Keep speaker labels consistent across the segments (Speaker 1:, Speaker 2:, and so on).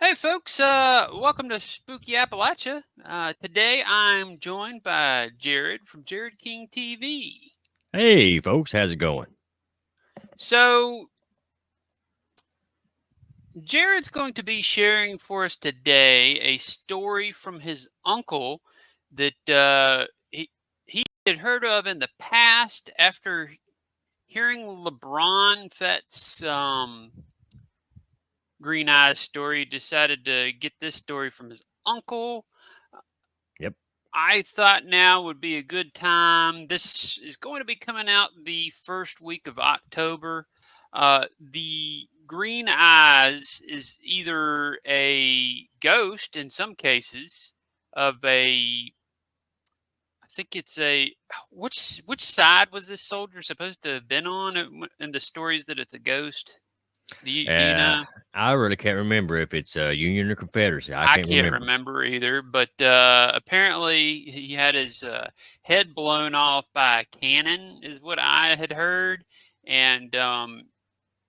Speaker 1: Hey folks, welcome to Spooky Appalachia. Today I'm joined by Jared from Jared King TV.
Speaker 2: Hey, folks, how's it going?
Speaker 1: So, Jared's going to be sharing for us today a story from his uncle that he had heard of in the past after hearing LeBron Fett's Green Eyes story. He decided to get this story from his uncle.
Speaker 2: Yep.
Speaker 1: I thought now would be a good time. This is going to be coming out the first week of October. The Green Eyes is either a ghost in some cases of a. I think it's a. Which side was this soldier supposed to have been on in the stories that it's a ghost? Do you
Speaker 2: Uh,
Speaker 1: know?
Speaker 2: I really can't remember if it's Union or Confederacy. I
Speaker 1: I
Speaker 2: can't
Speaker 1: can't
Speaker 2: remember.
Speaker 1: remember either, but apparently he had his head blown off by a cannon, is what I had heard, and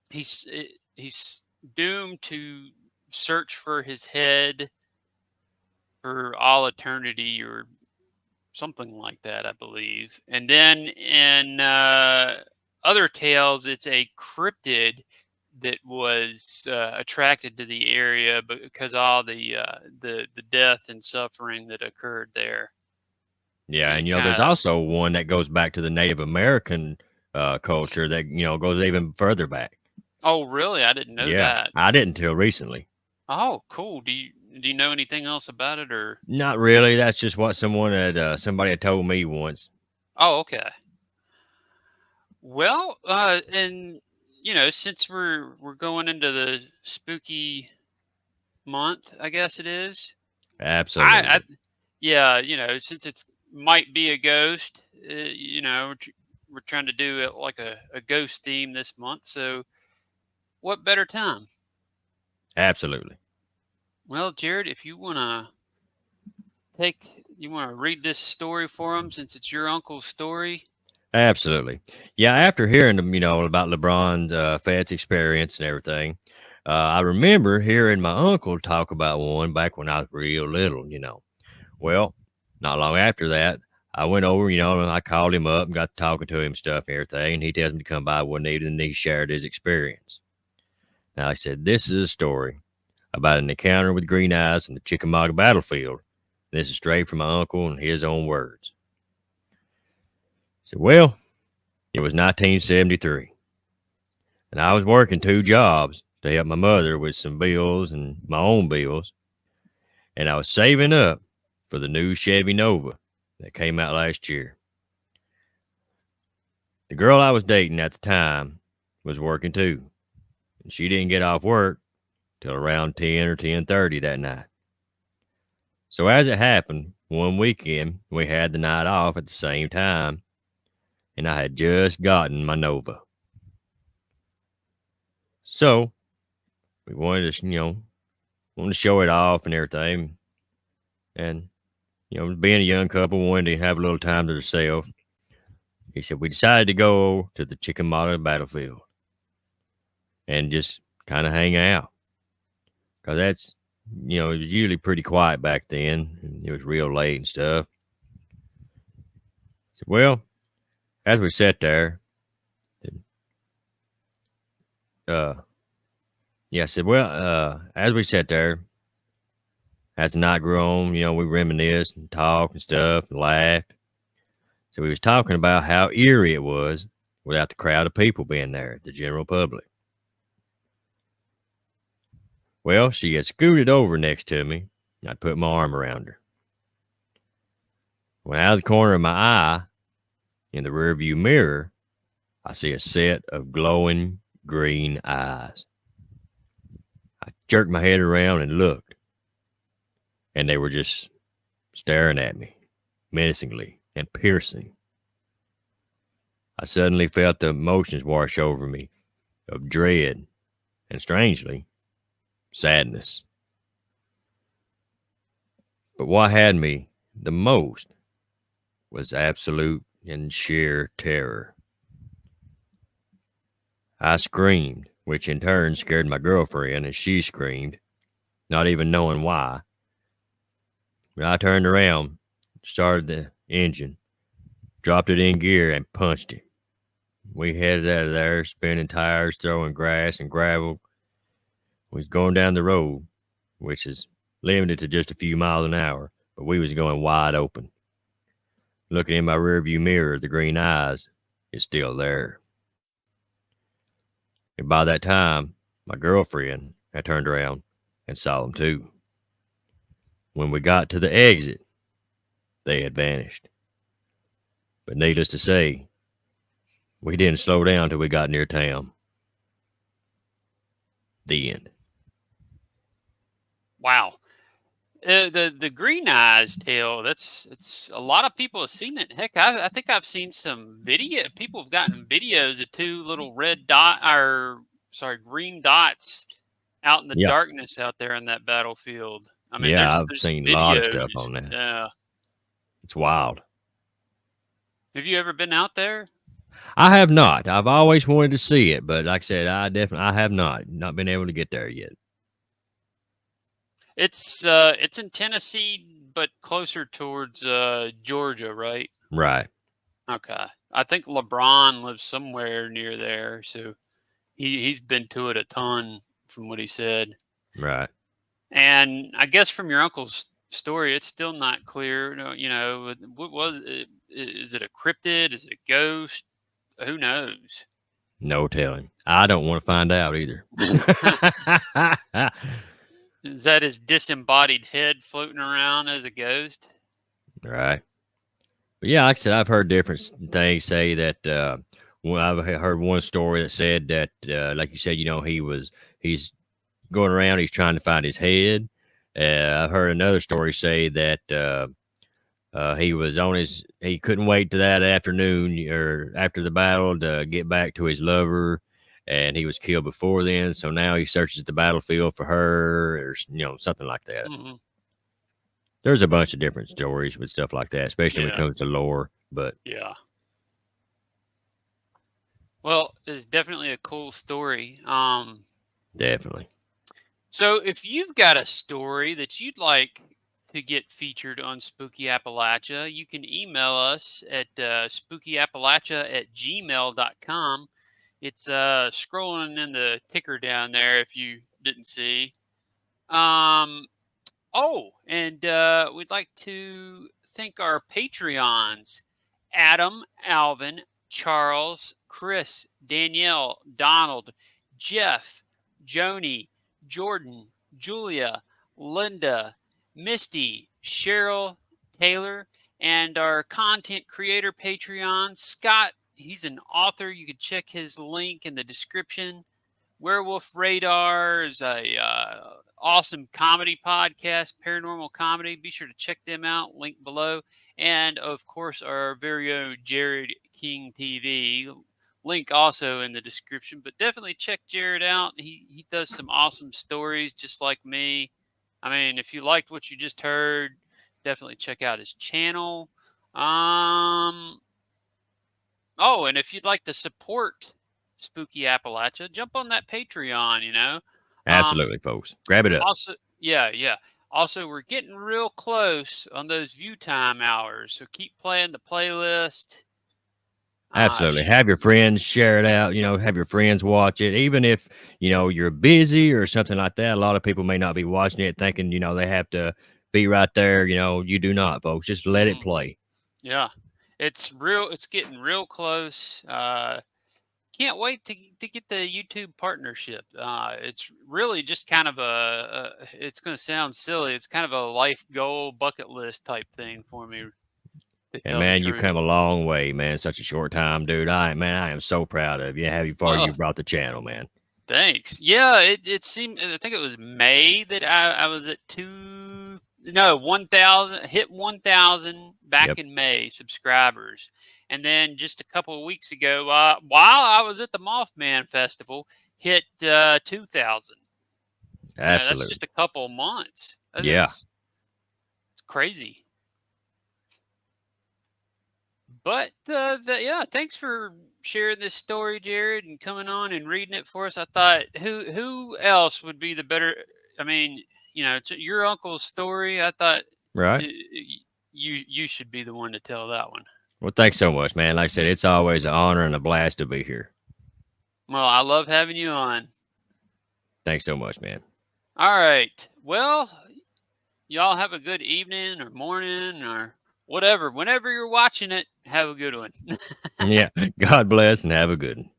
Speaker 1: he's he's doomed to search for his head for all eternity, or something like that, I believe. And then in other tales, it's a cryptid that was attracted to the area because all the death and suffering that occurred there.
Speaker 2: Yeah,
Speaker 1: And
Speaker 2: and there's
Speaker 1: kind of,
Speaker 2: also one that goes back to the Native American culture that goes even further back.
Speaker 1: oh, really? I didn't know
Speaker 2: Yeah,
Speaker 1: that.
Speaker 2: I didn't until recently.
Speaker 1: Oh, cool. Do you know anything else about it, or?
Speaker 2: Not really. That's just what somebody had told me once.
Speaker 1: Oh, okay. Well, and since we're going into the spooky month, I guess it is. I
Speaker 2: Absolutely,
Speaker 1: yeah, since it's might be a ghost, we're trying to do it like a ghost theme this month. So, what better time?
Speaker 2: absolutely.
Speaker 1: Well, Jared, if you want to read this story for them, since it's your uncle's story.
Speaker 2: Absolutely. Yeah, after hearing about LeBron's Fed's experience and everything, I remember hearing my uncle talk about one back when I was real little. Well, not long after that, I went over, and I called him up and got to talking to him stuff and everything, and he tells me to come by one evening and he shared his experience. Now, I said, this is a story about an encounter with green eyes in the Chickamauga battlefield. This is straight from my uncle and his own words. I said, well, it was 1973. And I was working two jobs to help my mother with some bills and my own bills, and I was saving up for the new Chevy Nova that came out last year. The girl I was dating at the time was working too, and she didn't get off work till around 10 or 10:30 that night. So as it happened, one weekend we had the night off at the same time, and I had just gotten my Nova. So we wanted to show it off and everything, and being a young couple, wanted to have a little time to themselves. He said, we decided to go to the Chickamauga battlefield and just kind of hang out. Because it was usually pretty quiet back then. And it was real late and stuff. I said, well, as we sat there, uh, yeah, I said, well, as we sat there, as the night grew on, we reminisced and talked and stuff and laughed. So we was talking about how eerie it was without the crowd of people being there, the general public. Well, she had scooted over next to me, and I put my arm around her. When out of the corner of my eye, in the rearview mirror, I see a set of glowing green eyes. I jerked my head around and looked, and they were just staring at me, menacingly and piercing. I suddenly felt the emotions wash over me of dread and, strangely, sadness. But what had me the most was absolute and sheer terror. I screamed, which in turn scared my girlfriend as she screamed. not even knowing why. When I turned around, started the engine, dropped it in gear, and punched it. We headed out of there, spinning tires, throwing grass and gravel. We was going down the road, which is limited to just a few miles an hour, but we was going wide open. Looking in my rearview mirror, the green eyes is still there. And by that time, my girlfriend had turned around and saw them too. When we got to the exit, they had vanished. But needless to say, we didn't slow down till we got near town. The end.
Speaker 1: Wow. The green eyes tale. That's it's a lot of people have seen it. Heck, I think I've seen some video. People have gotten videos of two little red dot or sorry green dots out in the
Speaker 2: Yeah.
Speaker 1: darkness out there in that battlefield. I mean,
Speaker 2: Yeah, I've
Speaker 1: there's
Speaker 2: seen a lot of stuff
Speaker 1: videos.
Speaker 2: on that.
Speaker 1: Yeah.
Speaker 2: It's wild.
Speaker 1: Have you ever been out there?
Speaker 2: I have not. I've always wanted to see it, but like I said, I have not been able to get there yet.
Speaker 1: It's in Tennessee, but closer towards Georgia, right?
Speaker 2: Right,
Speaker 1: Okay. I think LeBron lives somewhere near there, so he's been to it a ton from what he said.
Speaker 2: right.
Speaker 1: And I guess from your uncle's story, it's still not clear. What was it? Is it a cryptid? Is it a ghost? Who knows?
Speaker 2: No telling. I don't want to find out either.
Speaker 1: Is that his disembodied head floating around as a ghost?
Speaker 2: Right. But yeah, like I said, I've heard different things say that. I've heard one story that said that, like you said, he's going around, he's trying to find his head. I've heard another story say that he couldn't wait to that afternoon or after the battle to get back to his lover, and he was killed before then. So now he searches the battlefield for her, or something like that.
Speaker 1: Hmm.
Speaker 2: There's a bunch of different stories with stuff like that, especially when it
Speaker 1: Yeah,
Speaker 2: comes to lore. But
Speaker 1: yeah. Well, it's definitely a cool story.
Speaker 2: definitely,
Speaker 1: So if you've got a story that you'd like to get featured on Spooky Appalachia, you can email us at spookyappalachia@gmail.com. It's scrolling in the ticker down there if you didn't see. Um, Oh, and we'd like to thank our Patreons Adam, Alvin, Charles, Chris, Danielle, Donald, Jeff, Joni, Jordan, Julia, Linda, Misty, Cheryl, Taylor, and our content creator Patreon, Scott. He's an author. You can check his link in the description. Werewolf Radar is a awesome comedy podcast, paranormal comedy. Be sure to check them out. Link below, and of course our very own Jared King TV. Link also in the description. But definitely check Jared out. He does some awesome stories, just like me. I mean, if you liked what you just heard, definitely check out his channel. Um, Oh, and if you'd like to support Spooky Appalachia, jump on that Patreon, Um,
Speaker 2: absolutely, folks. Grab it up.
Speaker 1: also, yeah, yeah. Also, we're getting real close on those view time hours, so keep playing the playlist.
Speaker 2: Absolutely. Have your friends share it out, have your friends watch it. Even if, you're busy or something like that. A lot of people may not be watching it thinking, they have to be right there. You do not, folks. Just let it
Speaker 1: Mhm.
Speaker 2: play.
Speaker 1: Yeah, it's real. It's getting real close. Can't wait to get the YouTube partnership. It's really just kind of it's going to sound silly. It's kind of a life goal, bucket list type thing for me, to
Speaker 2: And
Speaker 1: tell the
Speaker 2: man, you've
Speaker 1: truth.
Speaker 2: come a long way, man. Such a short time, dude. I am so proud of you. How far
Speaker 1: Oh,
Speaker 2: you brought the channel, man.
Speaker 1: thanks. Yeah, it seemed. I think it was May that I was at 1,000, hit 1,000 back
Speaker 2: Yep.
Speaker 1: in May subscribers, and then just a couple of weeks ago, while I was at the Mothman Festival, hit 2,000. That's
Speaker 2: Absolutely.
Speaker 1: just a couple of months.
Speaker 2: Yeah.
Speaker 1: It's crazy. But yeah, thanks for sharing this story, Jared, and coming on and reading it for us. I thought who else would be the better? I mean, it's your uncle's story. I thought
Speaker 2: Right.
Speaker 1: you should be the one to tell that one.
Speaker 2: Well, thanks so much, man. Like I said, it's always an honor and a blast to be here.
Speaker 1: Well, I love having you on.
Speaker 2: Thanks so much, man.
Speaker 1: All right. Well, y'all have a good evening or morning or whatever. Whenever you're watching it, have a good one.
Speaker 2: Yeah. God bless and have a good one.